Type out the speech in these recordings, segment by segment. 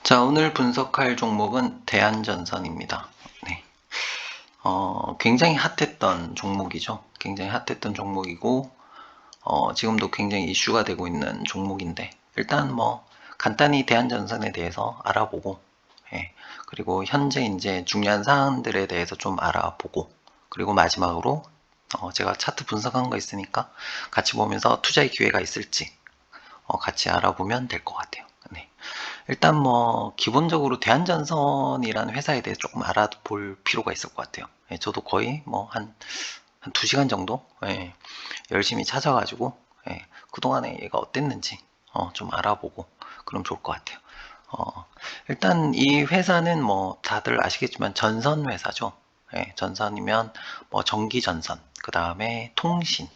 자, 오늘 분석할 종목은 대한전선입니다. 네. 굉장히 핫했던 종목이죠. 굉장히 핫했던 종목이고, 지금도 굉장히 이슈가 되고 있는 종목인데, 일단 뭐, 간단히 대한전선에 대해서 알아보고, 예, 그리고 현재 이제 중요한 사항들에 대해서 좀 알아보고, 그리고 마지막으로, 제가 차트 분석한 거 있으니까 같이 보면서 투자의 기회가 있을지, 같이 알아보면 될 것 같아요. 네. 일단 뭐 기본적으로 대한전선이라는 회사에 대해 조금 알아볼 필요가 있을 것 같아요. 예, 저도 거의 뭐 한 2시간 정도 열심히 찾아가지고 그동안에 얘가 어땠는지 좀 알아보고 그럼 좋을 것 같아요. 일단 이 회사는 뭐 다들 아시겠지만 전선 회사죠. 전선이면 뭐 전기전선, 그 다음에 통신,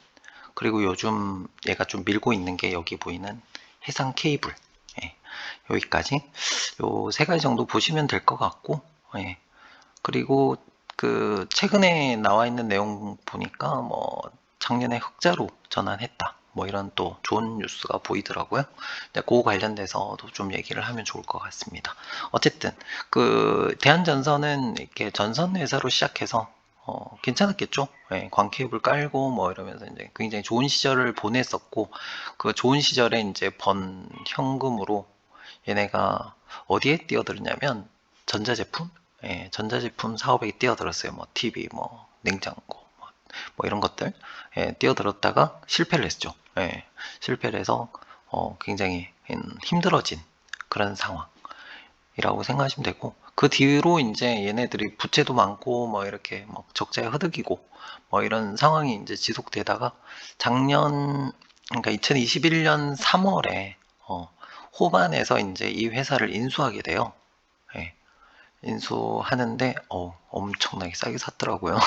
그리고 요즘 얘가 좀 밀고 있는 게 여기 보이는 해상 케이블. 예, 여기까지 요 세 가지 정도 보시면 될 것 같고, 그리고 그 최근에 나와 있는 내용 보니까 뭐 작년에 흑자로 전환했다, 뭐 이런 또 좋은 뉴스가 보이더라고요. 그 관련돼서도 좀 얘기를 하면 좋을 것 같습니다. 어쨌든 그 대한전선은 이렇게 전선 회사로 시작해서 괜찮았겠죠. 광케이블 깔고 뭐 이러면서 이제 굉장히 좋은 시절을 보냈었고, 그 좋은 시절에 이제 번 현금으로 얘네가 어디에 뛰어들었냐면 전자제품, 전자제품 사업에 뛰어들었어요. 뭐 TV, 뭐 냉장고, 뭐 이런 것들 뛰어들었다가 실패를 했죠. 실패를 해서 굉장히 힘들어진 그런 상황이라고 생각하시면 되고, 그 뒤로 이제 얘네들이 부채도 많고 뭐 이렇게 뭐 적자에 흐득이고 뭐 이런 상황이 이제 지속되다가 작년, 그러니까 2021년 3월에 호반에서 이제 이 회사를 인수하게 돼요. 예, 인수하는데 엄청나게 싸게 샀더라고요.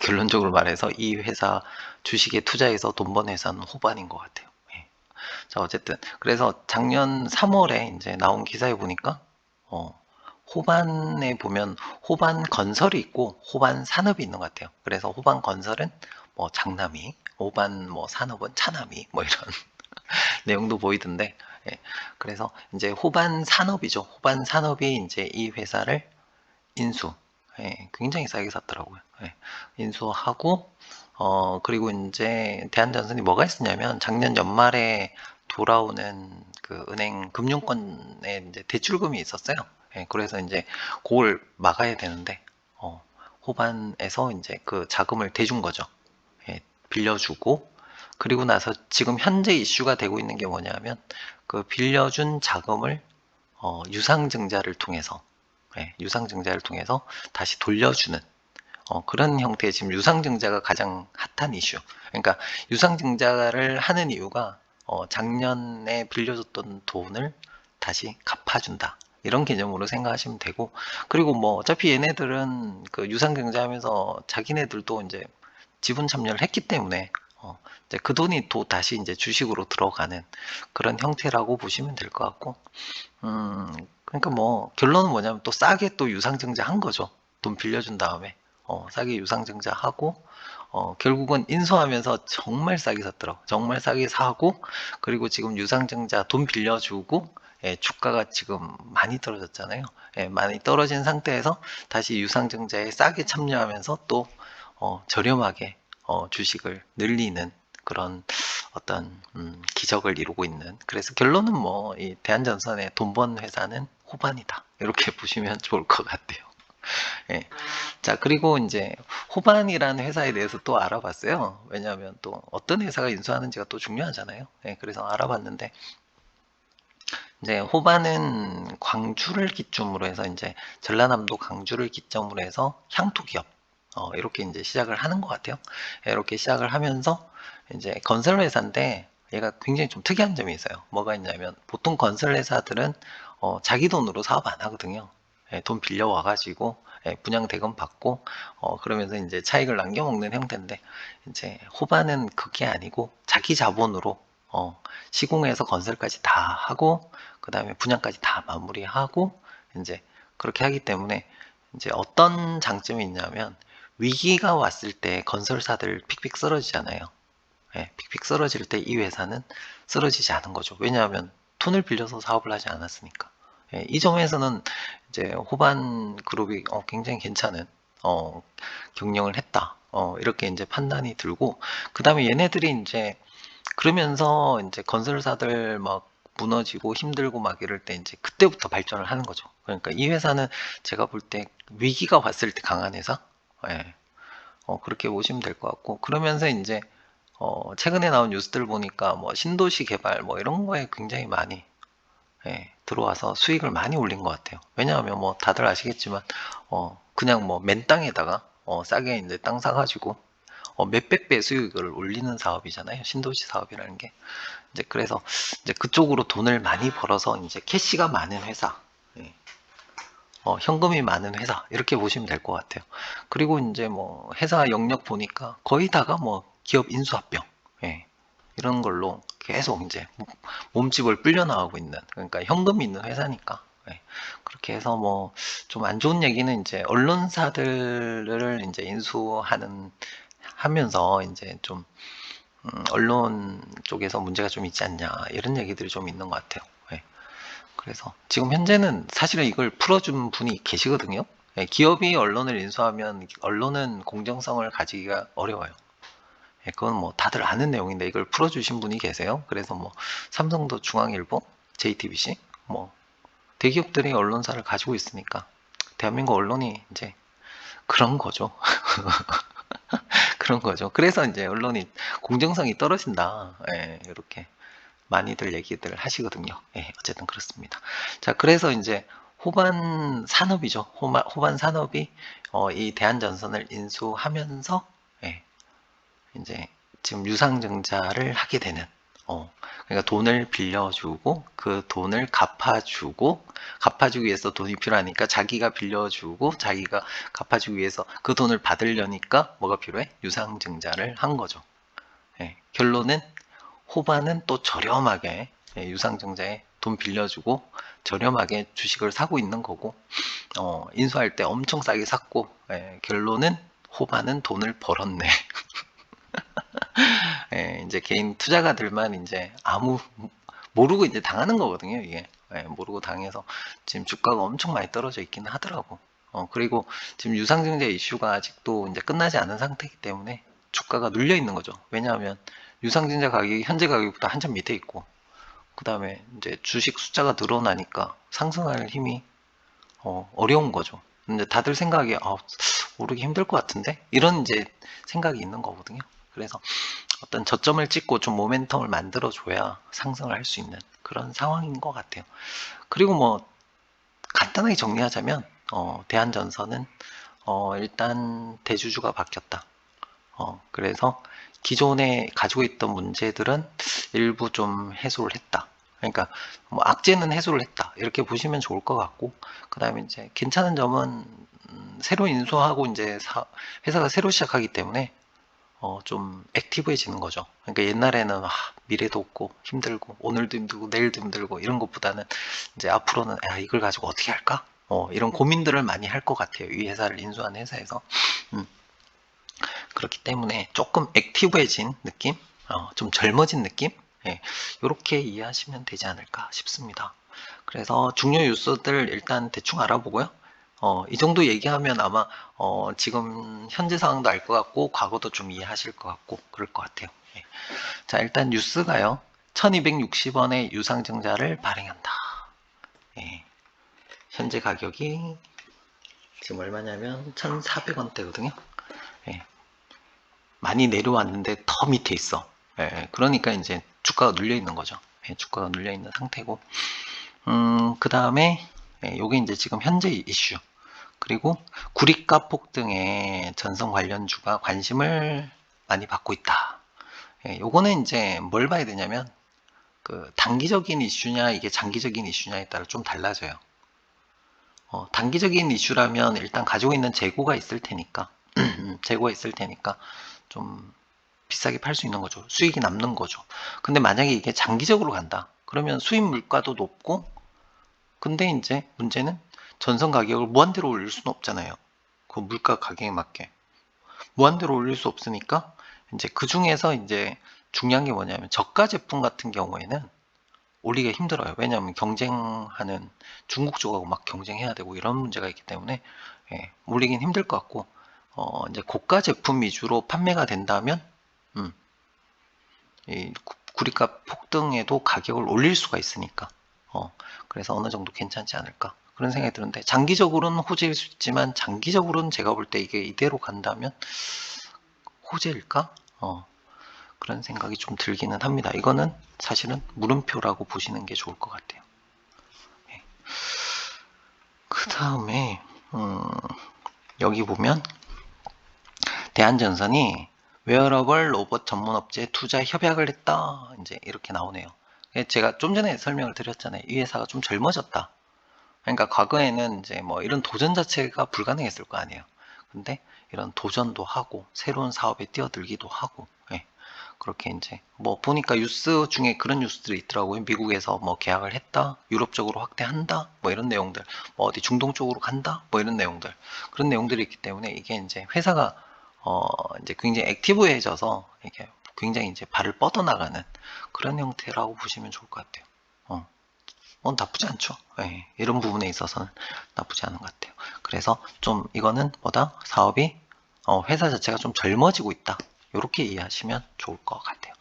결론적으로 말해서 이 회사 주식에 투자해서 돈 번 회사는 호반인 것 같아요. 예. 자, 어쨌든 그래서 작년 3월에 이제 나온 기사에 보니까 어, 호반에 보면 호반 건설이 있고 호반 산업이 있는 것 같아요. 그래서 호반 건설은 뭐 장남이, 호반 뭐 산업은 차남이, 뭐 이런 내용도 보이던데, 그래서 이제 호반 산업이죠. 호반 산업이 이제 이 회사를 인수, 굉장히 싸게 샀더라고요. 인수하고, 그리고 이제 대한전선이 뭐가 있었냐면 작년 연말에 돌아오는 그 은행 금융권에 이제 대출금이 있었어요. 그래서 이제 그걸 막아야 되는데, 호반에서 이제 그 자금을 대준 거죠. 빌려주고, 그리고 나서 지금 현재 이슈가 되고 있는 게 뭐냐면 그 빌려준 자금을 유상증자를 통해서, 유상증자를 통해서 다시 돌려주는 그런 형태의, 지금 유상증자가 가장 핫한 이슈. 그러니까 유상증자를 하는 이유가 작년에 빌려줬던 돈을 다시 갚아준다, 이런 개념으로 생각하시면 되고, 그리고 뭐 어차피 얘네들은 그 유상증자하면서 자기네들도 이제 지분 참여를 했기 때문에 이제 그 돈이 또 다시 이제 주식으로 들어가는 그런 형태라고 보시면 될 것 같고, 그러니까 뭐 결론은 뭐냐면 또 싸게 또 유상증자 한 거죠. 돈 빌려준 다음에 싸게 유상증자 하고, 결국은 인수하면서 정말 싸게 샀더라고. 정말 싸게 사고, 그리고 지금 유상증자 돈 빌려주고, 주가가 지금 많이 떨어졌잖아요. 많이 떨어진 상태에서 다시 유상증자에 싸게 참여하면서 또 저렴하게 주식을 늘리는 그런 어떤 기적을 이루고 있는, 그래서 결론은 뭐 이 대한전선의 돈 번 회사는 호반이다, 이렇게 보시면 좋을 것 같아요. 예. 자, 그리고 이제 호반이라는 회사에 대해서 또 알아봤어요. 왜냐하면 또 어떤 회사가 인수하는지가 또 중요하잖아요. 그래서 알아봤는데, 이제 호반은 광주를 기점으로 해서 이제 전라남도 광주를 기점으로 해서 향토 기업, 이렇게 이제 시작을 하는 것 같아요. 이렇게 시작을 하면서 이제 건설 회사인데, 얘가 굉장히 좀 특이한 점이 있어요. 뭐가 있냐면 보통 건설 회사들은 자기 돈으로 사업 안 하거든요. 돈 빌려 와가지고 분양 대금 받고 그러면서 이제 차익을 남겨먹는 형태인데, 이제 호반은 그게 아니고 자기 자본으로 시공해서 건설까지 다 하고 그 다음에 분양까지 다 마무리하고 이제 그렇게 하기 때문에, 이제 어떤 장점이 있냐면 위기가 왔을 때 건설사들 픽픽 쓰러지잖아요. 픽픽 쓰러질 때 이 회사는 쓰러지지 않은 거죠. 왜냐하면 돈을 빌려서 사업을 하지 않았으니까. 예, 이 점에서는 이제 호반 그룹이 굉장히 괜찮은 어, 경영을 했다. 이렇게 이제 판단이 들고, 그 다음에 얘네들이 이제 그러면서 이제 건설사들 막 무너지고 힘들고 막 이럴 때 이제 그때부터 발전을 하는 거죠. 그러니까 이 회사는 제가 볼 때 위기가 왔을 때 강한 회사? 예. 그렇게 보시면 될 것 같고, 그러면서 이제 최근에 나온 뉴스들 보니까 뭐 신도시 개발 뭐 이런 거에 굉장히 많이 들어와서 수익을 많이 올린 것 같아요. 왜냐하면 뭐 다들 아시겠지만 그냥 뭐 맨 땅에다가 싸게 이제 땅 사가지고 몇백 배 수익을 올리는 사업이잖아요. 신도시 사업이라는 게. 이제 그래서 이제 그쪽으로 돈을 많이 벌어서 이제 캐시가 많은 회사, 예. 현금이 많은 회사 이렇게 보시면 될 것 같아요. 그리고 이제 뭐 회사 영역 보니까 거의 다가 뭐 기업 인수합병, 예. 이런 걸로 계속 이제 몸집을 불려 나가고 있는, 그러니까 현금이 있는 회사니까. 예. 그렇게 해서 뭐 좀 안 좋은 얘기는 이제 언론사들을 이제 인수하는 하면서 이제 좀 언론 쪽에서 문제가 좀 있지 않냐 이런 얘기들이 좀 있는 것 같아요. 예. 그래서 지금 현재는 사실은 이걸 풀어준 분이 계시거든요. 예, 기업이 언론을 인수하면 언론은 공정성을 가지기가 어려워요. 예, 그건 뭐 다들 아는 내용인데 이걸 풀어주신 분이 계세요. 그래서 뭐 삼성도 중앙일보, JTBC, 뭐 대기업들이 언론사를 가지고 있으니까 대한민국 언론이 이제 그런 거죠. 그런 거죠. 그래서 이제 언론이 공정성이 떨어진다. 예, 이렇게 많이들 얘기들 하시거든요. 예, 어쨌든 그렇습니다. 자, 그래서 이제 호반 산업이죠. 호반 산업이 이 대한전선을 인수하면서 예, 이제 지금 유상증자를 하게 되는, 그러니까 돈을 빌려주고 그 돈을 갚아주기 위해서 돈이 필요하니까 자기가 빌려주고 자기가 갚아주기 위해서 그 돈을 받으려니까 뭐가 필요해? 유상증자를 한 거죠. 예, 결론은 호반은 또 저렴하게 유상증자에 돈 빌려주고 저렴하게 주식을 사고 있는 거고, 인수할 때 엄청 싸게 샀고, 결론은 호반은 돈을 벌었네. 이제 개인 투자가들만 이제 모르고 이제 당하는 거거든요, 이게. 모르고 당해서 지금 주가가 엄청 많이 떨어져 있기는 하더라고. 그리고 지금 유상증자 이슈가 아직도 이제 끝나지 않은 상태이기 때문에 주가가 눌려 있는 거죠. 왜냐하면 유상증자 가격이 현재 가격보다 한참 밑에 있고, 그 다음에 이제 주식 숫자가 늘어나니까 상승할 힘이 어려운 거죠. 근데 다들 생각이 오르기 힘들 것 같은데 이런 이제 생각이 있는 거거든요. 그래서 어떤 저점을 찍고 좀 모멘텀을 만들어 줘야 상승을 할 수 있는 그런 상황인 것 같아요. 그리고 뭐 간단하게 정리하자면 대한전선은 일단 대주주가 바뀌었다. 그래서 기존에 가지고 있던 문제들은 일부 좀 해소를 했다. 그러니까 뭐 악재는 해소를 했다. 이렇게 보시면 좋을 것 같고, 그 다음에 이제 괜찮은 점은 새로 인수하고 이제 회사가 새로 시작하기 때문에 좀 액티브해지는 거죠. 그러니까 옛날에는 미래도 없고 힘들고 오늘도 힘들고 내일도 힘들고 이런 것보다는 이제 앞으로는 이걸 가지고 어떻게 할까? 이런 고민들을 많이 할 것 같아요. 이 회사를 인수한 회사에서. 음, 그렇기 때문에 조금 액티브해진 느낌, 좀 젊어진 느낌, 이렇게 이해하시면 되지 않을까 싶습니다. 그래서 중요 뉴스들 일단 대충 알아보고요. 이 정도 얘기하면 아마 지금 현재 상황도 알 것 같고 과거도 좀 이해하실 것 같고 그럴 것 같아요. 예. 자, 일단 뉴스가요. 1260원의 유상증자를 발행한다. 예. 현재 가격이 지금 얼마냐면 1400원대거든요. 예. 많이 내려왔는데 더 밑에 있어. 그러니까 이제 주가가 눌려 있는 거죠. 주가가 눌려 있는 상태고, 그 다음에 요게 이제 지금 현재 이슈. 그리고 구리가 폭등에 전선 관련주가 관심을 많이 받고 있다. 요거는 이제 뭘 봐야 되냐면 그 단기적인 이슈냐 이게 장기적인 이슈냐에 따라 좀 달라져요. 단기적인 이슈라면 일단 가지고 있는 재고가 있을 테니까 재고가 있을 테니까 좀 비싸게 팔 수 있는 거죠. 수익이 남는 거죠. 근데 만약에 이게 장기적으로 간다. 그러면 수입 물가도 높고, 근데 이제 문제는 전선 가격을 무한대로 올릴 수는 없잖아요. 그 물가 가격에 맞게. 무한대로 올릴 수 없으니까, 이제 그 중에서 이제 중요한 게 뭐냐면, 저가 제품 같은 경우에는 올리기가 힘들어요. 왜냐하면 경쟁하는 중국 쪽하고 막 경쟁해야 되고 이런 문제가 있기 때문에 올리긴 힘들 것 같고, 이제 고가 제품 위주로 판매가 된다면 이 구리값 폭등에도 가격을 올릴 수가 있으니까 그래서 어느 정도 괜찮지 않을까 그런 생각이 드는데, 장기적으로는 호재일 수 있지만 장기적으로는 제가 볼 때 이게 이대로 간다면 호재일까? 그런 생각이 좀 들기는 합니다. 이거는 사실은 물음표라고 보시는 게 좋을 것 같아요. 그 다음에 여기 보면 대한전선이 웨어러블 로봇 전문 업체에 투자 협약을 했다. 이제 이렇게 나오네요. 제가 좀 전에 설명을 드렸잖아요. 이 회사가 좀 젊어졌다. 그러니까 과거에는 이제 뭐 이런 도전 자체가 불가능했을 거 아니에요. 근데 이런 도전도 하고 새로운 사업에 뛰어들기도 하고, 그렇게 이제 뭐 보니까 뉴스 중에 그런 뉴스들이 있더라고요. 미국에서 뭐 계약을 했다, 유럽 쪽으로 확대한다, 뭐 이런 내용들, 뭐 어디 중동 쪽으로 간다, 뭐 이런 내용들, 그런 내용들이 있기 때문에 이게 이제 회사가 이제 굉장히 액티브해져서 이게 굉장히 이제 발을 뻗어나가는 그런 형태라고 보시면 좋을 것 같아요. 나쁘지 않죠. 이런 부분에 있어서는 나쁘지 않은 것 같아요. 그래서 좀 이거는 뭐다? 사업이 회사 자체가 좀 젊어지고 있다. 이렇게 이해하시면 좋을 것 같아요.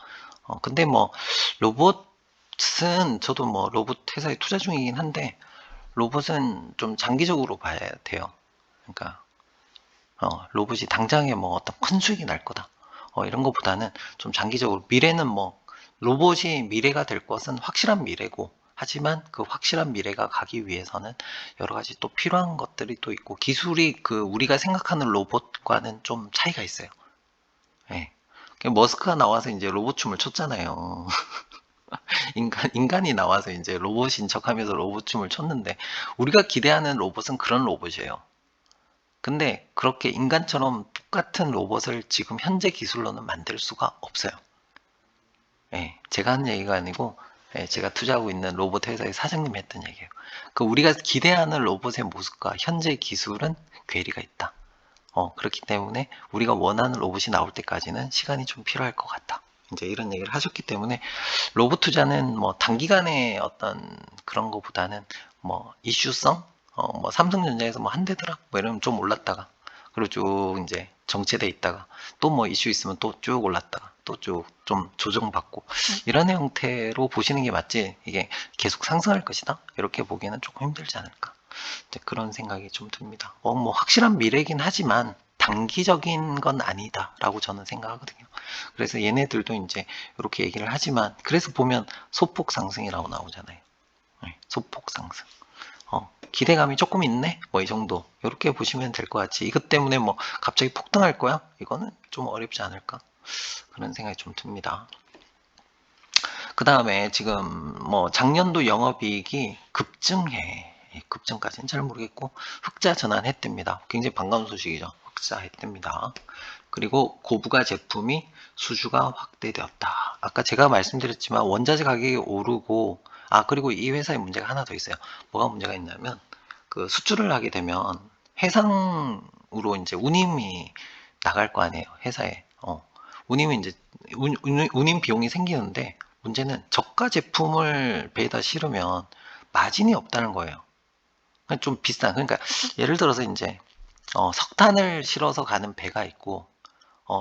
근데 뭐 로봇은 저도 뭐 로봇 회사에 투자 중이긴 한데, 로봇은 좀 장기적으로 봐야 돼요. 그러니까 로봇이 당장에 뭐 어떤 큰 수익이 날 거다, 이런 것보다는 좀 장기적으로, 미래는 뭐 로봇이 미래가 될 것은 확실한 미래고, 하지만 그 확실한 미래가 가기 위해서는 여러 가지 또 필요한 것들이 또 있고, 기술이 그 우리가 생각하는 로봇과는 좀 차이가 있어요. 예. 머스크가 나와서 이제 로봇 춤을 췄잖아요. 인간이 나와서 이제 로봇인 척하면서 로봇 춤을 췄는데, 우리가 기대하는 로봇은 그런 로봇이에요. 근데 그렇게 인간처럼 똑같은 로봇을 지금 현재 기술로는 만들 수가 없어요. 제가 하는 얘기가 아니고, 제가 투자하고 있는 로봇 회사의 사장님이 했던 얘기예요. 그 우리가 기대하는 로봇의 모습과 현재 기술은 괴리가 있다. 그렇기 때문에 우리가 원하는 로봇이 나올 때까지는 시간이 좀 필요할 것 같다. 이제 이런 얘기를 하셨기 때문에, 로봇 투자는 뭐 단기간에 어떤 그런 거보다는 뭐 이슈성, 뭐 삼성전자에서 뭐 한 대더라, 뭐 이러면 좀 올랐다가, 그리고 쭉 이제 정체돼 있다가 또 뭐 이슈 있으면 또 쭉 올랐다가 또 쭉 좀 조정받고, 이런 형태로 보시는 게 맞지, 이게 계속 상승할 것이다 이렇게 보기에는 조금 힘들지 않을까, 이제 그런 생각이 좀 듭니다. 뭐 확실한 미래이긴 하지만 단기적인 건 아니다라고 저는 생각하거든요. 그래서 얘네들도 이제 이렇게 얘기를 하지만, 그래서 보면 소폭 상승이라고 나오잖아요. 소폭 상승. 기대감이 조금 있네? 뭐 이 정도. 이렇게 보시면 될 것 같지. 이것 때문에 뭐 갑자기 폭등할 거야? 이거는 좀 어렵지 않을까? 그런 생각이 좀 듭니다. 그 다음에 지금 뭐 작년도 영업이익이 급증해. 급증까지는 잘 모르겠고, 흑자 전환했답니다. 굉장히 반가운 소식이죠. 흑자했답니다. 그리고 고부가 제품이 수주가 확대되었다. 아까 제가 말씀드렸지만 원자재 가격이 오르고, 그리고 이 회사에 문제가 하나 더 있어요. 뭐가 문제가 있냐면, 그 수주를 하게 되면 해상으로 이제 운임이 나갈 거 아니에요. 회사에. 운임이 이제 운임 비용이 생기는데, 문제는 저가 제품을 배에다 실으면 마진이 없다는 거예요. 좀 비싼. 그러니까 예를 들어서 이제 석탄을 실어서 가는 배가 있고,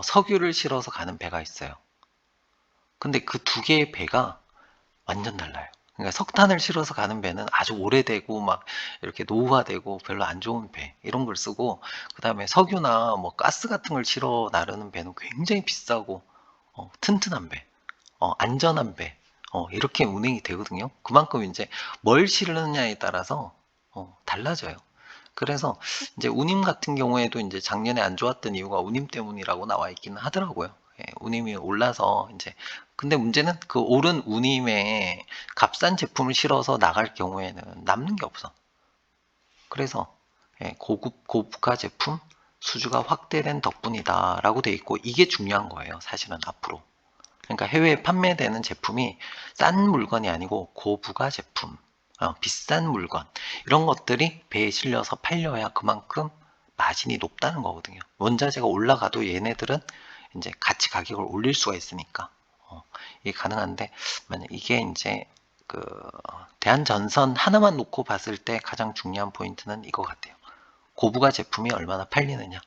석유를 실어서 가는 배가 있어요. 근데 그 두 개의 배가 완전 달라요. 그러니까 석탄을 실어서 가는 배는 아주 오래되고 막 이렇게 노후화되고 별로 안 좋은 배, 이런 걸 쓰고, 그 다음에 석유나 뭐 가스 같은 걸 실어 나르는 배는 굉장히 비싸고 튼튼한 배, 안전한 배, 이렇게 운행이 되거든요. 그만큼 이제 뭘 실느냐에 따라서 달라져요. 그래서 이제 운임 같은 경우에도 이제 작년에 안 좋았던 이유가 운임 때문이라고 나와 있기는 하더라고요. 운임이 올라서 이제, 근데 문제는 그 오른 운임에 값싼 제품을 실어서 나갈 경우에는 남는 게 없어. 그래서 고급 고부가 제품 수주가 확대된 덕분이다라고 돼 있고, 이게 중요한 거예요. 사실은 앞으로. 그러니까 해외에 판매되는 제품이 싼 물건이 아니고 고부가 제품, 비싼 물건, 이런 것들이 배에 실려서 팔려야 그만큼 마진이 높다는 거거든요. 원자재가 올라가도 얘네들은 이제 같이 가격을 올릴 수가 있으니까 이게 가능한데, 만약 이게 이제 그 대한전선 하나만 놓고 봤을 때 가장 중요한 포인트는 이거 같아요. 고부가 제품이 얼마나 팔리느냐.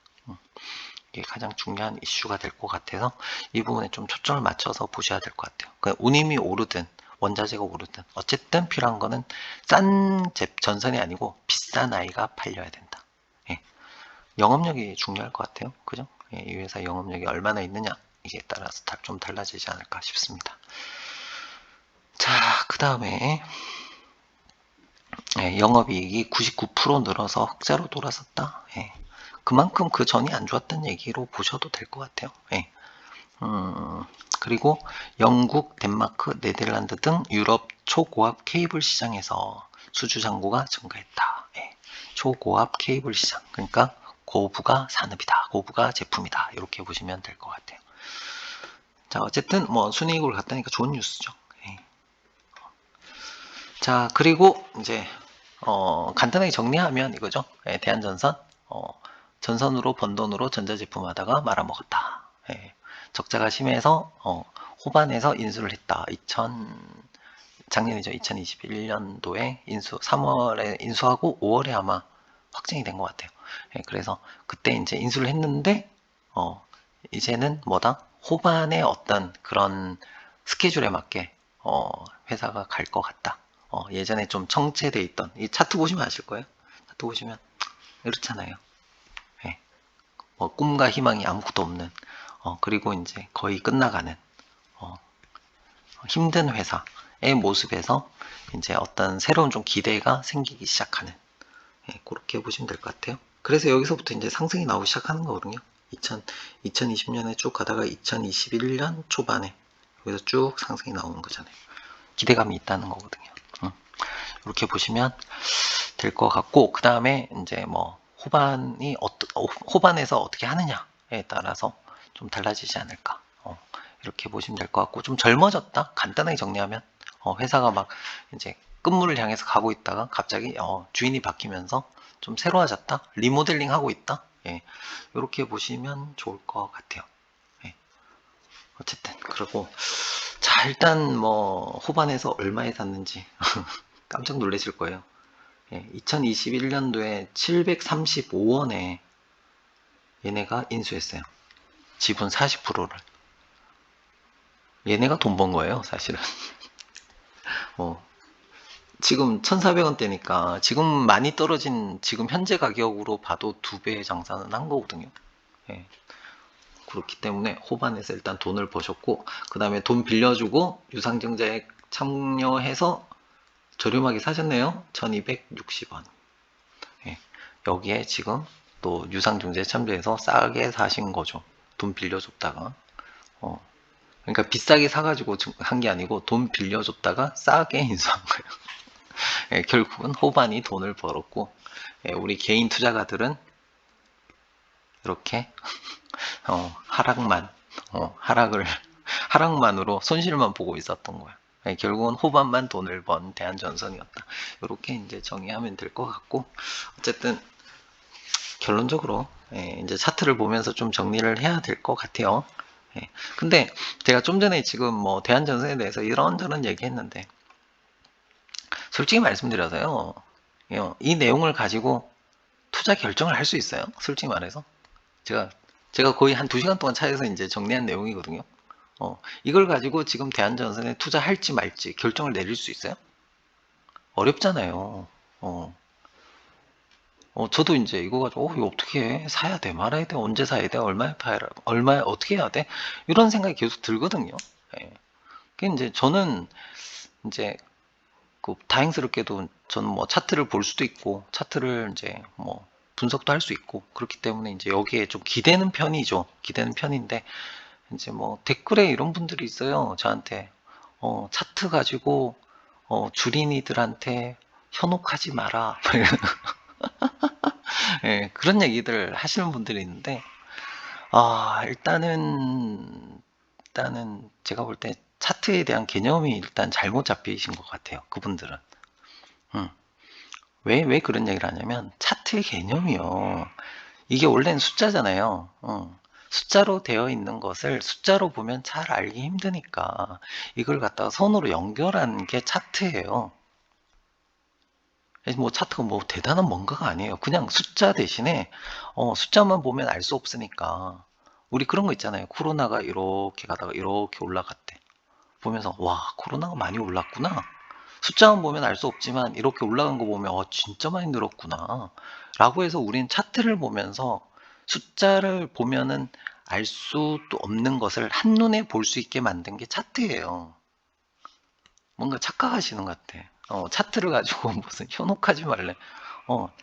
이게 가장 중요한 이슈가 될 것 같아서 이 부분에 좀 초점을 맞춰서 보셔야 될 것 같아요. 그러니까 운임이 오르든 원자재가 오르든 어쨌든 필요한 거는 싼 전선이 아니고 비싼 아이가 팔려야 된다. 예. 영업력이 중요할 것 같아요. 그죠? 예, 이 회사 영업력이 얼마나 있느냐 이게 따라서 좀 달라지지 않을까 싶습니다. 자, 그 다음에 영업이익이 99% 늘어서 흑자로 돌아섰다. 예. 그만큼 그 전이 안 좋았던 얘기로 보셔도 될 것 같아요. 예. 그리고 영국, 덴마크, 네덜란드 등 유럽 초고압 케이블 시장에서 수주 잔고가 증가했다. 예. 초고압 케이블 시장. 그러니까 고부가 산업이다. 고부가 제품이다. 이렇게 보시면 될 것 같아요. 자, 어쨌든 뭐 순이익으로 갔다니까 좋은 뉴스죠. 예. 자, 그리고 이제 간단하게 정리하면 이거죠. 예, 대한전선 전선으로 번 돈으로 전자제품 하다가 말아먹었다. 예, 적자가 심해서 호반에서 인수를 했다. 작년이죠. 2021년도에 3월에 인수하고 5월에 아마 확정이 된 것 같아요. 예, 그래서 그때 이제 인수를 했는데 이제는 뭐다? 호반의 어떤 그런 스케줄에 맞게 회사가 갈 것 같다. 예전에 좀 정체돼 있던 이 차트 보시면 아실 거예요. 차트 보시면 이렇잖아요. 예, 뭐 꿈과 희망이 아무것도 없는 그리고 이제 거의 끝나가는 힘든 회사의 모습에서 이제 어떤 새로운 좀 기대가 생기기 시작하는 그렇게 보시면 될 것 같아요. 그래서 여기서부터 이제 상승이 나오기 시작하는 거거든요. 2020년에 쭉 가다가 2021년 초반에 여기서 쭉 상승이 나오는 거잖아요. 기대감이 있다는 거거든요. 이렇게 보시면 될 것 같고, 그 다음에 이제 뭐 호반에서 어떻게 하느냐에 따라서 좀 달라지지 않을까. 이렇게 보시면 될 것 같고, 좀 젊어졌다. 간단하게 정리하면 회사가 막 이제 끝물을 향해서 가고 있다가 갑자기 주인이 바뀌면서 좀 새로워졌다. 리모델링 하고 있다. 예, 이렇게 보시면 좋을 것 같아요. 예. 어쨌든 그리고 자, 일단 뭐 호반에서 얼마에 샀는지 깜짝 놀라실 거예요. 예, 2021년도에 735원에 얘네가 인수했어요. 지분 40%를. 얘네가 돈 번 거예요, 사실은. 지금 1,400원대니까 지금 많이 떨어진 지금 현재 가격으로 봐도 2배의 장사는 한 거거든요. 예, 그렇기 때문에 호반에서 일단 돈을 버셨고, 그 다음에 돈 빌려주고 유상증자에 참여해서 저렴하게 사셨네요. 1260원. 예, 여기에 지금 또 유상증자에 참여해서 싸게 사신 거죠. 돈 빌려줬다가. 그러니까 비싸게 사가지고 한 게 아니고 돈 빌려줬다가 싸게 인수한 거예요. 예, 결국은 호반이 돈을 벌었고, 예, 우리 개인 투자가들은 이렇게 하락만 하락만으로 손실만 보고 있었던 거야. 예, 결국은 호반만 돈을 번 대한전선이었다. 이렇게 이제 정의하면 될 것 같고, 어쨌든 결론적으로 이제 차트를 보면서 좀 정리를 해야 될 것 같아요. 예, 근데 제가 좀 전에 지금 뭐 대한전선에 대해서 이런저런 얘기했는데 솔직히 말씀드려서요, 이 내용을 가지고 투자 결정을 할 수 있어요. 솔직히 말해서 제가 거의 한 2시간 동안 차에서 이제 정리한 내용이거든요. 이걸 가지고 지금 대한전선에 투자할지 말지 결정을 내릴 수 있어요? 어렵잖아요. 저도 이제 이거 가지고 이거 어떻게 해? 사야 돼, 말아야 돼, 언제 사야 돼, 얼마에 팔아, 얼마에 어떻게 해야 돼? 이런 생각이 계속 들거든요. 예. 그 이제 저는 이제 그 다행스럽게도 저는 뭐 차트를 볼 수도 있고 차트를 이제 뭐 분석도 할 수 있고 그렇기 때문에 이제 여기에 좀 기대는 편이죠. 기대는 편인데 이제 뭐 댓글에 이런 분들이 있어요. 저한테 차트 가지고 주린이들한테 현혹하지 마라. 예, 그런 얘기들 하시는 분들이 있는데 일단은 제가 볼 때 차트에 대한 개념이 일단 잘못 잡히신 것 같아요. 그분들은. 음. 왜 그런 얘기를 하냐면 차트의 개념이요. 이게 원래는 숫자잖아요. 숫자로 되어 있는 것을 숫자로 보면 잘 알기 힘드니까 이걸 갖다가 선으로 연결하는 게 차트예요. 뭐 차트가 뭐 대단한 뭔가가 아니에요. 그냥 숫자 대신에 숫자만 보면 알 수 없으니까 우리 그런 거 있잖아요. 코로나가 이렇게 가다가 이렇게 올라갔대. 보면서 와, 코로나가 많이 올랐구나. 숫자만 보면 알 수 없지만 이렇게 올라간 거 보면 진짜 많이 늘었구나 라고 해서 우린 차트를 보면서 숫자를 보면은 알 수도 없는 것을 한눈에 볼 수 있게 만든 게 차트예요. 뭔가 착각하시는 것 같아. 차트를 가지고 무슨 현혹하지 말래.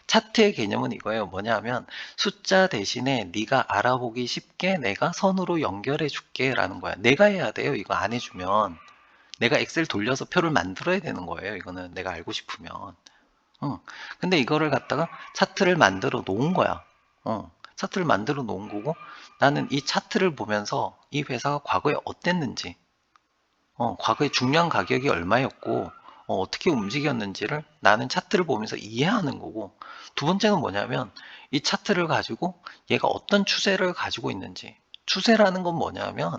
차트의 개념은 이거예요. 뭐냐면 숫자 대신에 네가 알아보기 쉽게 내가 선으로 연결해 줄게 라는 거야. 내가 해야 돼요. 이거 안 해주면. 내가 엑셀 돌려서 표를 만들어야 되는 거예요. 이거는 내가 알고 싶으면. 근데 이거를 갖다가 차트를 만들어 놓은 거야. 차트를 만들어 놓은 거고 나는 이 차트를 보면서 이 회사가 과거에 어땠는지, 과거에 중요한 가격이 얼마였고, 어떻게 움직였는지를 나는 차트를 보면서 이해하는 거고, 두 번째는 뭐냐면 이 차트를 가지고 얘가 어떤 추세를 가지고 있는지, 추세라는 건 뭐냐면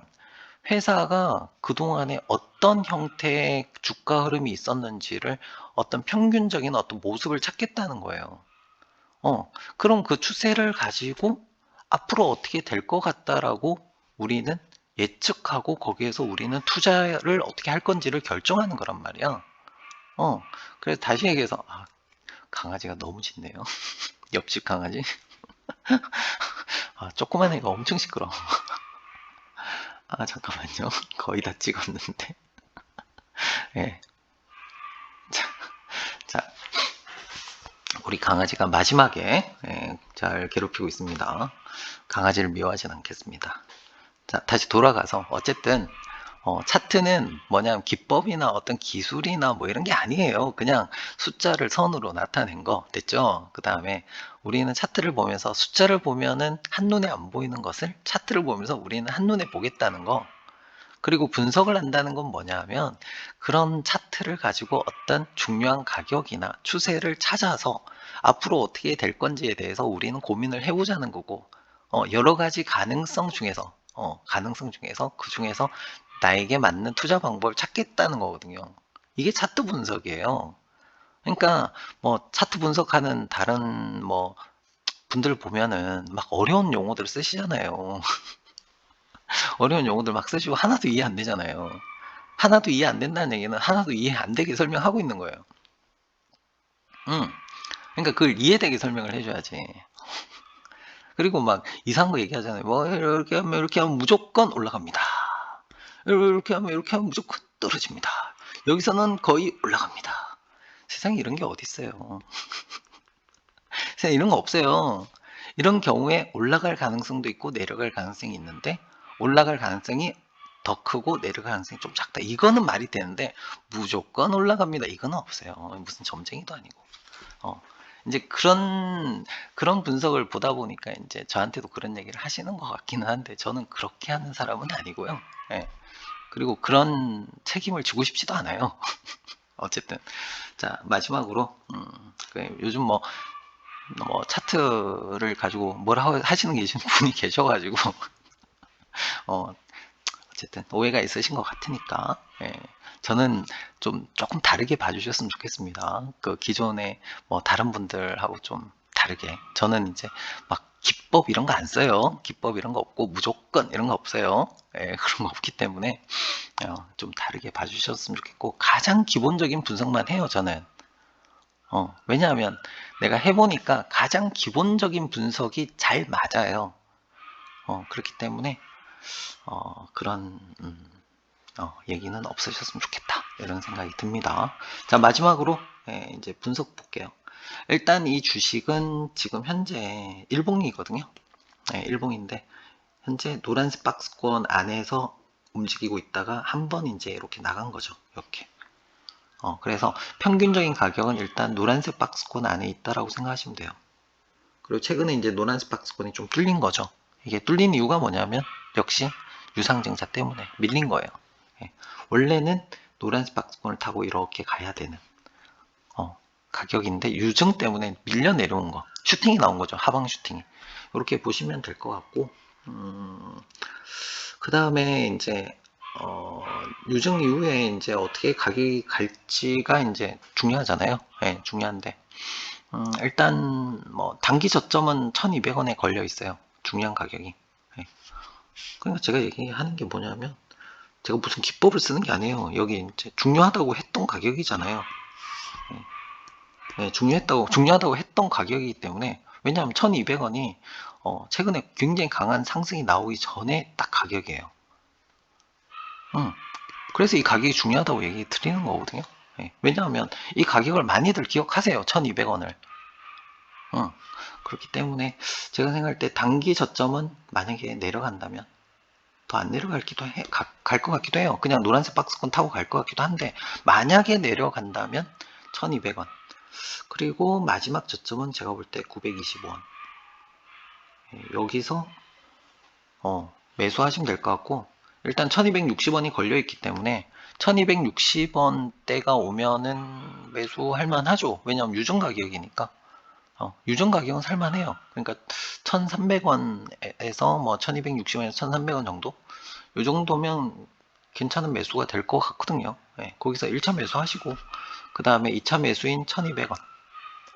회사가 그동안에 어떤 형태의 주가 흐름이 있었는지를 어떤 평균적인 어떤 모습을 찾겠다는 거예요. 그럼 그 추세를 가지고 앞으로 어떻게 될 것 같다라고 우리는 예측하고 거기에서 우리는 투자를 어떻게 할 건지를 결정하는 거란 말이야. 그래서 다시 얘기해서, 강아지가 너무 짖네요. 옆집 강아지. 조그만 애가 엄청 시끄러워. 잠깐만요. 거의 다 찍었는데. 예. 자, 우리 강아지가 마지막에 잘 괴롭히고 있습니다. 강아지를 미워하진 않겠습니다. 자, 다시 돌아가서 어쨌든 차트는 뭐냐면 기법이나 어떤 기술이나 뭐 이런 게 아니에요. 그냥 숫자를 선으로 나타낸 거 됐죠? 그 다음에 우리는 차트를 보면서 숫자를 보면은 한눈에 안 보이는 것을 차트를 보면서 우리는 한눈에 보겠다는 거. 그리고 분석을 한다는 건 뭐냐 하면 그런 차트를 가지고 어떤 중요한 가격이나 추세를 찾아서 앞으로 어떻게 될 건지에 대해서 우리는 고민을 해보자는 거고, 여러 가지 가능성 중에서 그 중에서 나에게 맞는 투자 방법을 찾겠다는 거거든요. 이게 차트 분석이에요. 그러니까 뭐 차트 분석하는 다른 뭐 분들 보면은 막 어려운 용어들 쓰시잖아요. 어려운 용어들 막 쓰시고 하나도 이해 안 되잖아요. 하나도 이해 안 된다는 얘기는 하나도 이해 안 되게 설명하고 있는 거예요. 그러니까 그걸 이해되게 설명을 해줘야지. 그리고 막 이상한 거 얘기하잖아요. 뭐 이렇게 하면 무조건 올라갑니다. 이렇게 하면 무조건 떨어집니다. 여기서는 거의 올라갑니다. 세상에 이런 게 어디 있어요. 세상에 이런 거 없어요. 이런 경우에 올라갈 가능성도 있고 내려갈 가능성이 있는데 올라갈 가능성이 더 크고 내려갈 가능성이 좀 작다. 이거는 말이 되는데 무조건 올라갑니다. 이거는 없어요. 무슨 점쟁이도 아니고. 이제 그런 분석을 보다 보니까 이제 저한테도 그런 얘기를 하시는 것 같기는 한데 저는 그렇게 하는 사람은 아니고요. 예. 그리고 그런 책임을 지고 싶지도 않아요. 어쨌든 자 마지막으로 요즘 뭐 차트를 가지고 뭘 하시는 계신 분이 계셔가지고 어쨌든 오해가 있으신 것 같으니까 저는 조금 다르게 봐주셨으면 좋겠습니다. 그 기존에 뭐 다른 분들하고 좀 다르게 저는 이제 막 기법 이런 거 안 써요. 기법 이런 거 없고 무조건 이런 거 없어요. 그런 거 없기 때문에 좀 다르게 봐주셨으면 좋겠고 가장 기본적인 분석만 해요. 저는 왜냐하면 내가 해보니까 가장 기본적인 분석이 잘 맞아요. 그렇기 때문에 그런 얘기는 없으셨으면 좋겠다 이런 생각이 듭니다. 자 마지막으로 이제 분석 볼게요. 일단 이 주식은 지금 현재 일봉이거든요. 일봉인데 현재 노란색 박스권 안에서 움직이고 있다가 한번 이제 이렇게 나간 거죠. 이렇게. 그래서 평균적인 가격은 일단 노란색 박스권 안에 있다라고 생각하시면 돼요. 그리고 최근에 이제 노란색 박스권이 좀 뚫린 거죠. 이게 뚫린 이유가 뭐냐면 역시 유상증자 때문에 밀린 거예요. 원래는 노란색 박스권을 타고 이렇게 가야 되는 가격인데 유증 때문에 밀려 내려온 거 슈팅이 나온 거죠. 하방 슈팅이 이렇게 보시면 될 것 같고 그 다음에 이제 유증 이후에 이제 어떻게 가격이 갈지가 이제 중요하잖아요. 예, 중요한데 일단 뭐 단기 저점은 1200원에 걸려 있어요. 중요한 가격이. 예. 그러니까 제가 얘기하는 게 뭐냐면 제가 무슨 기법을 쓰는 게 아니에요. 여기 이제 중요하다고 했던 가격이잖아요. 예, 중요하다고 했던 가격이기 때문에, 왜냐하면 1200원이 최근에 굉장히 강한 상승이 나오기 전에 딱 가격이에요. 그래서 이 가격이 중요하다고 얘기 드리는 거거든요. 예, 왜냐하면 이 가격을 많이들 기억하세요. 1200원을. 그렇기 때문에 제가 생각할 때 단기 저점은 만약에 내려간다면 더 안 내려갈기도 갈 것 같기도 해요. 그냥 노란색 박스권 타고 갈 것 같기도 한데, 만약에 내려간다면 1200원. 그리고 마지막 저점은 제가 볼 때 925원. 여기서 매수하시면 될 것 같고, 일단 1260원이 걸려 있기 때문에 1260원대가 오면은 매수할 만하죠. 왜냐하면 유정 가격이니까. 유정 가격은 살만해요. 그러니까 1300원에서 뭐 1260원에서 1300원 정도? 이 정도면 괜찮은 매수가 될 것 같거든요. 네, 거기서 1차 매수하시고 그 다음에 2차 매수인 1200원.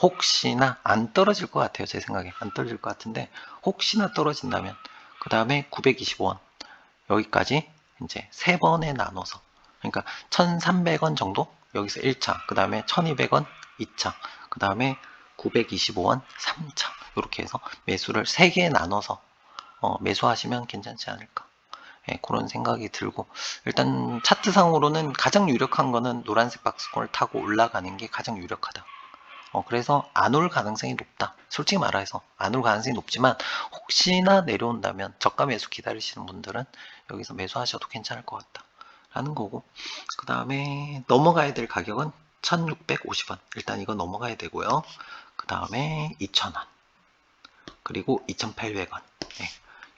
혹시나 안 떨어질 것 같아요. 제 생각에 안 떨어질 것 같은데, 혹시나 떨어진다면 그 다음에 925원 여기까지 이제 3번에 나눠서, 그러니까 1300원 정도 여기서 1차, 그 다음에 1200원 2차, 그 다음에 925원 3차, 이렇게 해서 매수를 3개에 나눠서 매수하시면 괜찮지 않을까. 예, 그런 생각이 들고, 일단 차트상으로는 가장 유력한 거는 노란색 박스권을 타고 올라가는 게 가장 유력하다. 그래서 안 올 가능성이 높다. 솔직히 말해서 안 올 가능성이 높지만, 혹시나 내려온다면 저가 매수 기다리시는 분들은 여기서 매수하셔도 괜찮을 것 같다 라는 거고, 그 다음에 넘어가야 될 가격은 1650원. 일단 이거 넘어가야 되고요. 그 다음에 2000원, 그리고 2800원. 네.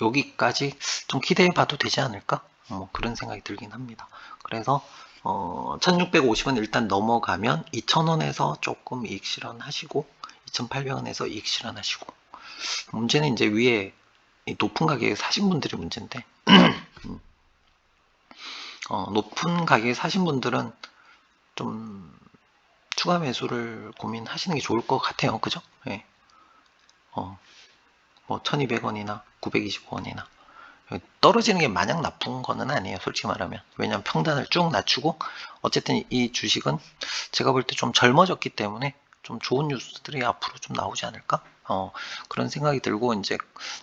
여기까지 좀 기대해 봐도 되지 않을까? 뭐 그런 생각이 들긴 합니다. 그래서 1650원 일단 넘어가면 2000원에서 조금 이익 실현하시고 2800원에서 이익 실현하시고, 문제는 이제 위에 높은 가격에 사신 분들이 문제인데 높은 가격에 사신 분들은 좀 추가 매수를 고민하시는 게 좋을 것 같아요. 그죠? 네. 뭐 1200원이나 925원이나 떨어지는 게 마냥 나쁜 거는 아니에요. 솔직히 말하면. 왜냐면 평단을 쭉 낮추고, 어쨌든 이 주식은 제가 볼 때 좀 젊어졌기 때문에 좀 좋은 뉴스들이 앞으로 좀 나오지 않을까? 그런 생각이 들고, 이제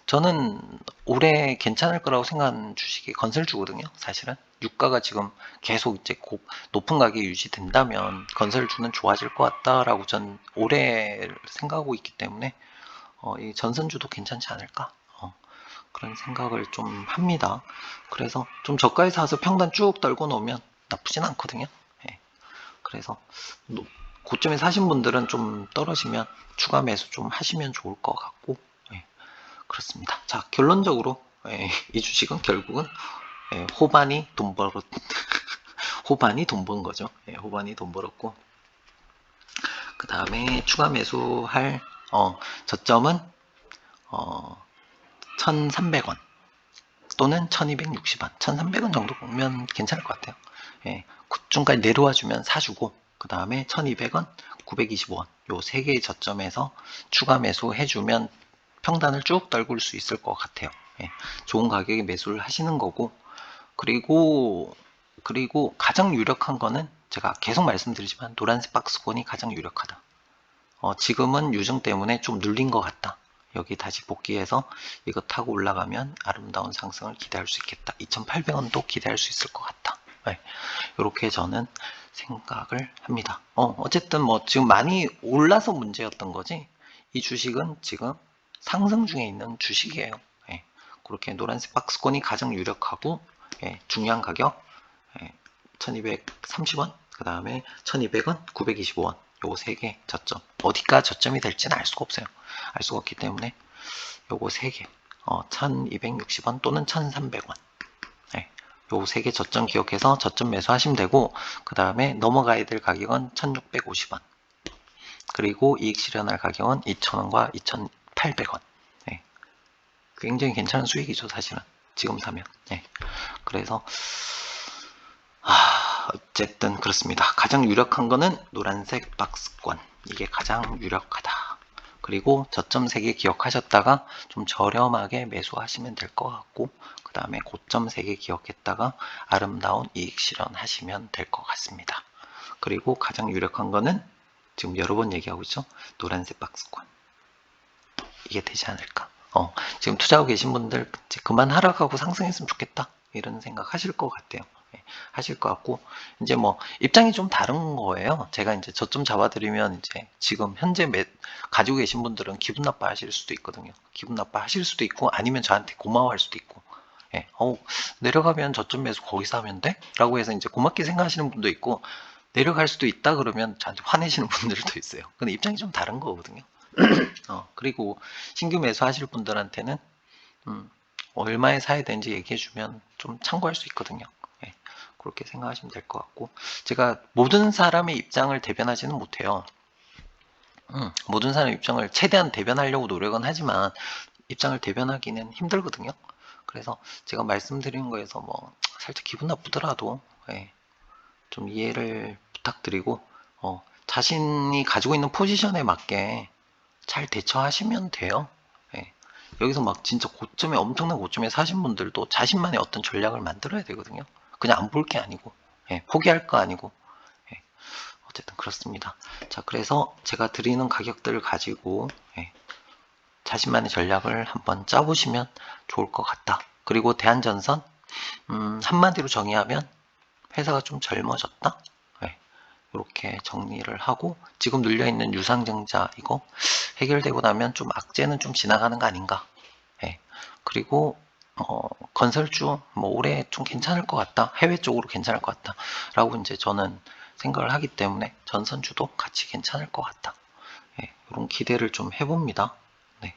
저는 올해 괜찮을 거라고 생각하는 주식이 건설주거든요. 사실은 유가가 지금 계속 이제 높은 가격이 유지된다면 건설주는 좋아질 것 같다라고 전 올해 생각하고 있기 때문에 이 전선주도 괜찮지 않을까? 그런 생각을 좀 합니다. 그래서 좀 저가에 사서 평단 쭉 떨고 놓으면 나쁘진 않거든요. 예. 그래서 고점에 사신 분들은 좀 떨어지면 추가 매수 좀 하시면 좋을 것 같고, 예. 그렇습니다. 자, 결론적으로 이 주식은 결국은 호반이 돈 벌었 호반이 돈 번 거죠. 호반이 돈 벌었고, 그 다음에 추가 매수할 저점은 1300원 또는 1260원, 1300원 정도 보면 괜찮을 것 같아요. 예, 9중까지 내려와 주면 사주고, 그 다음에 1200원, 925원 요 세 개의 저점에서 추가 매수 해주면 평단을 쭉 떨굴 수 있을 것 같아요. 예, 좋은 가격에 매수를 하시는 거고, 그리고 가장 유력한 거는 제가 계속 말씀드리지만 노란색 박스권이 가장 유력하다. 지금은 유증 때문에 좀 눌린 것 같다. 여기 다시 복귀해서 이거 타고 올라가면 아름다운 상승을 기대할 수 있겠다. 2800원도 기대할 수 있을 것 같다. 네, 이렇게 저는 생각을 합니다. 어쨌든 뭐 지금 많이 올라서 문제였던 거지, 이 주식은 지금 상승 중에 있는 주식이에요. 네, 그렇게 노란색 박스권이 가장 유력하고, 중요한 가격 1230원, 그 다음에 1200원, 925원 요거 3개 저점, 어디가 저점이 될지는 알 수가 없어요. 알 수가 없기 때문에 요거 3개 1260원 또는 1300원 요 3개 저점 기억해서 저점 매수하시면 되고, 그 다음에 넘어가야 될 가격은 1650원, 그리고 이익 실현할 가격은 2000원과 2800원 굉장히 괜찮은 수익이죠, 사실은. 지금 사면. 네. 그래서 어쨌든 그렇습니다. 가장 유력한 거는 노란색 박스권. 이게 가장 유력하다. 그리고 저점 3개 기억하셨다가 좀 저렴하게 매수하시면 될 것 같고, 그 다음에 고점 3개 기억했다가 아름다운 이익 실현하시면 될 것 같습니다. 그리고 가장 유력한 거는 지금 여러 번 얘기하고 있죠. 노란색 박스권. 이게 되지 않을까. 지금 투자하고 계신 분들 이제 그만 하락하고 상승했으면 좋겠다. 이런 생각 하실 것 같아요. 하실 것 같고, 이제 뭐 입장이 좀 다른 거예요. 제가 이제 저점 잡아드리면 이제 지금 현재 가지고 계신 분들은 기분 나빠 하실 수도 있거든요. 기분 나빠 하실 수도 있고, 아니면 저한테 고마워할 수도 있고, 내려가면 저점 매수 거기서 하면 돼? 라고 해서 이제 고맙게 생각하시는 분도 있고, 내려갈 수도 있다 그러면 저한테 화내시는 분들도 있어요. 근데 입장이 좀 다른 거거든요. 그리고 신규 매수하실 분들한테는 얼마에 사야 되는지 얘기해주면 좀 참고할 수 있거든요. 예, 그렇게 생각하시면 될 것 같고, 제가 모든 사람의 입장을 대변하지는 못해요. 모든 사람의 입장을 최대한 대변하려고 노력은 하지만 입장을 대변하기는 힘들거든요. 그래서 제가 말씀드린 거에서 뭐 살짝 기분 나쁘더라도 좀 이해를 부탁드리고, 자신이 가지고 있는 포지션에 맞게 잘 대처하시면 돼요. 여기서 막 진짜 고점에, 엄청난 고점에 사신 분들도 자신만의 어떤 전략을 만들어야 되거든요. 그냥 안 볼 게 아니고, 포기할 거 아니고. 어쨌든 그렇습니다. 자, 그래서 제가 드리는 가격들을 가지고 자신만의 전략을 한번 짜보시면 좋을 것 같다. 그리고 대한전선, 한마디로 정의하면 회사가 좀 젊어졌다. 이렇게 정리를 하고, 지금 눌려있는 유상증자 이거 해결되고 나면 좀 악재는 좀 지나가는 거 아닌가. 그리고 건설주 뭐 올해 좀 괜찮을 것 같다, 해외 쪽으로 괜찮을 것 같다 라고 이제 저는 생각을 하기 때문에 전선주도 같이 괜찮을 것 같다, 이런 기대를 좀 해봅니다. 네.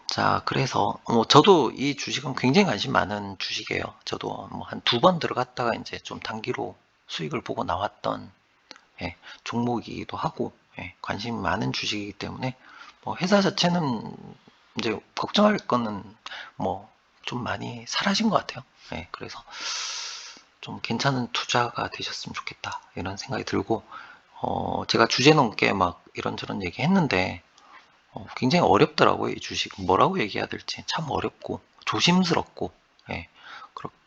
자, 그래서 저도 이 주식은 굉장히 관심 많은 주식이에요. 저도 뭐 한 2번 들어갔다가 이제 좀 단기로 수익을 보고 나왔던 종목이기도 하고, 관심이 많은 주식이기 때문에 뭐 회사 자체는 이제 걱정할 거는 뭐 좀 많이 사라진 것 같아요. 그래서 좀 괜찮은 투자가 되셨으면 좋겠다 이런 생각이 들고, 제가 주제 넘게 막 이런저런 얘기 했는데 굉장히 어렵더라고요. 이 주식 뭐라고 얘기해야 될지 참 어렵고 조심스럽고,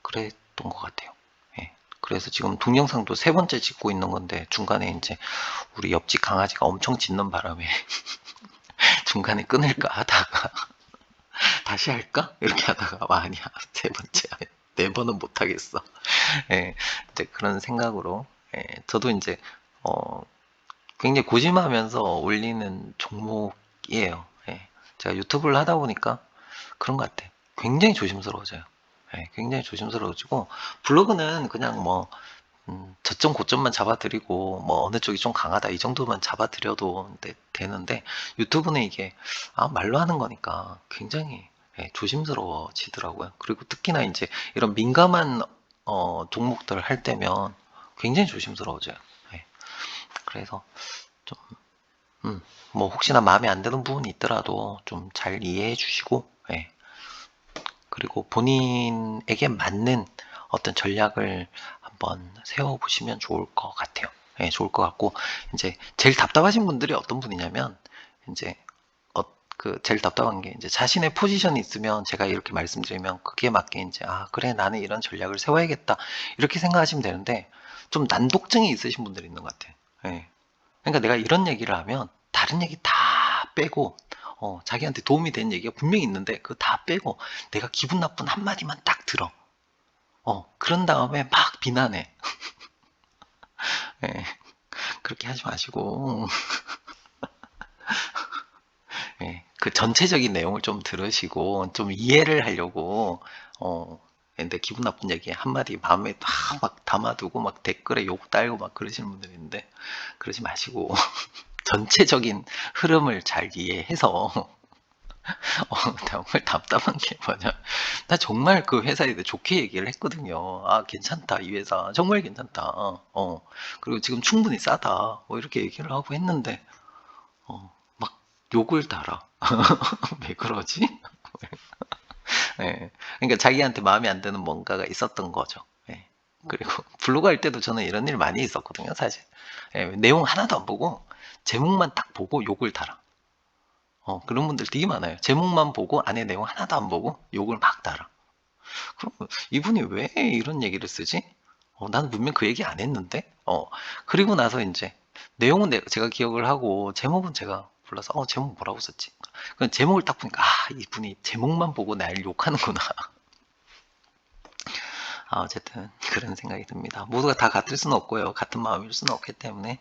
그랬던 것 같아요. 그래서 지금 동영상도 3번째 찍고 있는 건데, 중간에 이제 우리 옆집 강아지가 엄청 짖는 바람에 중간에 끊을까 하다가 다시 할까? 이렇게 하다가 아니야, 3번째 4번은 못하겠어. 이제 그런 생각으로, 저도 이제 굉장히 고심하면서 올리는 종목이에요. 제가 유튜브를 하다 보니까 그런 것 같아요. 굉장히 조심스러워져요. 굉장히 조심스러워지고, 블로그는 그냥 뭐 저점 고점만 잡아드리고 뭐 어느 쪽이 좀 강하다 이 정도만 잡아드려도 되는데, 유튜브는 이게 말로 하는 거니까 굉장히 조심스러워지더라고요. 그리고 특히나 이제 이런 민감한 종목들 할 때면 굉장히 조심스러워져요. 그래서 좀 뭐 혹시나 마음에 안 드는 부분이 있더라도 좀 잘 이해해 주시고, 그리고 본인에게 맞는 어떤 전략을 한번 세워보시면 좋을 것 같아요. 좋을 것 같고, 이제 제일 답답하신 분들이 어떤 분이냐면, 이제 제일 답답한 게, 이제 자신의 포지션이 있으면 제가 이렇게 말씀드리면 그게 맞게 이제 그래, 나는 이런 전략을 세워야겠다 이렇게 생각하시면 되는데, 좀 난독증이 있으신 분들이 있는 것 같아요. 그러니까 내가 이런 얘기를 하면 다른 얘기 다 빼고, 자기한테 도움이 되는 얘기가 분명히 있는데 그거 다 빼고 내가 기분 나쁜 한마디만 딱 들어. 그런 다음에 막 비난해. 예, 그렇게 하지 마시고, 그 전체적인 내용을 좀 들으시고 좀 이해를 하려고, 근데 기분 나쁜 얘기 한마디 마음에 막 담아두고 막 댓글에 욕 달고 막 그러시는 분들이 있는데, 그러지 마시고 전체적인 흐름을 잘 이해해서, 정말 답답한 게 뭐냐, 나 정말 그 회사에 대해 좋게 얘기를 했거든요. 괜찮다, 이 회사 정말 괜찮다, 그리고 지금 충분히 싸다 뭐 이렇게 얘기를 하고 했는데 막 욕을 달아. 왜 그러지? 예. 그러니까 자기한테 마음에 안 드는 뭔가가 있었던 거죠. 예. 그리고 블로그 할 때도 저는 이런 일 많이 있었거든요, 사실. 예, 내용 하나도 안 보고 제목만 딱 보고 욕을 달아. 그런 분들 되게 많아요. 제목만 보고 안에 내용 하나도 안 보고 욕을 막 달아. 그럼 이분이 왜 이런 얘기를 쓰지? 난 분명 그 얘기 안 했는데? 그리고 나서 이제 내용은 제가 기억을 하고 제목은 제가 불러서 제목 뭐라고 썼지? 그 제목을 딱 보니까 이분이 제목만 보고 날 욕하는구나. 어쨌든 그런 생각이 듭니다. 모두가 다 같을 수는 없고요. 같은 마음일 수는 없기 때문에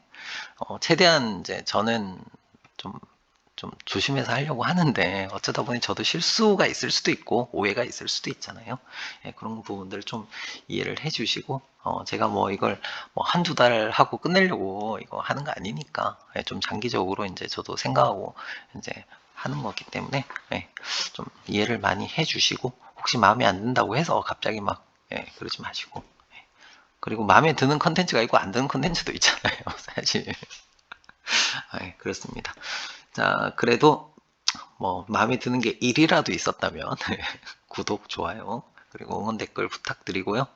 최대한 이제 저는 좀 조심해서 하려고 하는데 어쩌다 보니 저도 실수가 있을 수도 있고 오해가 있을 수도 있잖아요. 예, 그런 부분들 좀 이해를 해주시고 제가 뭐 이걸 뭐 한두 달 하고 끝내려고 이거 하는 거 아니니까 좀 장기적으로 이제 저도 생각하고 이제 하는 거기 때문에 좀 이해를 많이 해주시고 혹시 마음에 안 든다고 해서 갑자기 막 그러지 마시고 그리고 마음에 드는 컨텐츠가 있고 안 드는 컨텐츠도 있잖아요. 사실 그렇습니다. 자, 그래도 뭐 마음에 드는 게 1이라도 있었다면 구독, 좋아요, 그리고 응원 댓글 부탁드리고요.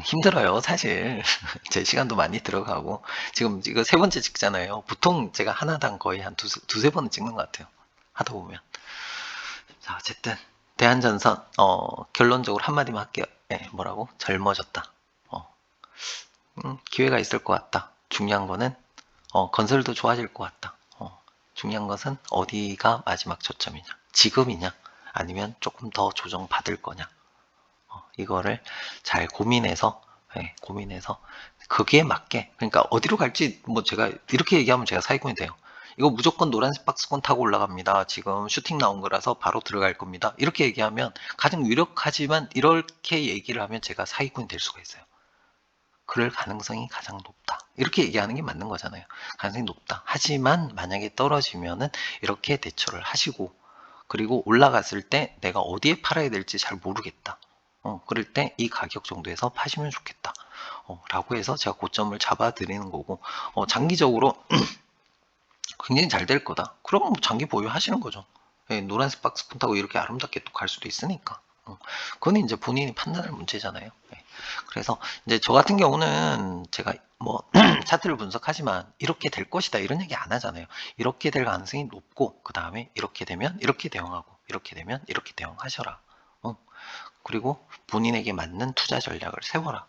힘들어요, 사실. 제 시간도 많이 들어가고 지금 이거 세 번째 찍잖아요. 보통 제가 하나당 거의 한 두세 번은 찍는 것 같아요. 하다 보면. 자, 어쨌든 대한전선 결론적으로 한마디만 할게요. 뭐라고? 젊어졌다. 어, 기회가 있을 것 같다. 중요한 거는 건설도 좋아질 것 같다. 중요한 것은 어디가 마지막 초점이냐, 지금이냐, 아니면 조금 더 조정받을 거냐, 이거를 잘 고민해서, 고민해서, 거기에 맞게, 그러니까 어디로 갈지, 뭐 제가, 이렇게 얘기하면 제가 사기꾼이 돼요. 이거 무조건 노란색 박스권 타고 올라갑니다. 지금 슈팅 나온 거라서 바로 들어갈 겁니다. 이렇게 얘기하면 가장 유력하지만 이렇게 얘기를 하면 제가 사기꾼이 될 수가 있어요. 그럴 가능성이 가장 높다. 이렇게 얘기하는 게 맞는 거잖아요. 가능성이 높다. 하지만 만약에 떨어지면은 이렇게 대처를 하시고 그리고 올라갔을 때 내가 어디에 팔아야 될지 잘 모르겠다. 그럴 때 이 가격 정도에서 파시면 좋겠다. 라고 해서 제가 고점을 잡아 드리는 거고 장기적으로 굉장히 잘 될 거다. 그럼 장기 보유하시는 거죠. 노란색 박스권 타고 이렇게 아름답게 또 갈 수도 있으니까. 그건 이제 본인이 판단할 문제잖아요. 그래서 이제 저 같은 경우는 제가 뭐 차트를 분석하지만 이렇게 될 것이다 이런 얘기 안 하잖아요. 이렇게 될 가능성이 높고 그 다음에 이렇게 되면 이렇게 대응하고 이렇게 되면 이렇게 대응하셔라. 그리고 본인에게 맞는 투자 전략을 세워라.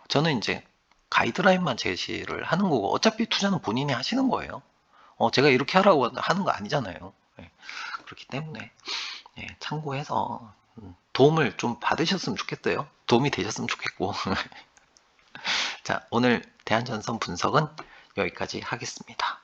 저는 이제 가이드라인만 제시를 하는 거고 어차피 투자는 본인이 하시는 거예요. 제가 이렇게 하라고 하는 거 아니잖아요. 그렇기 때문에 참고해서 도움을 좀 받으셨으면 좋겠어요. 도움이 되셨으면 좋겠고. 자, 오늘 대한전선 분석은 여기까지 하겠습니다.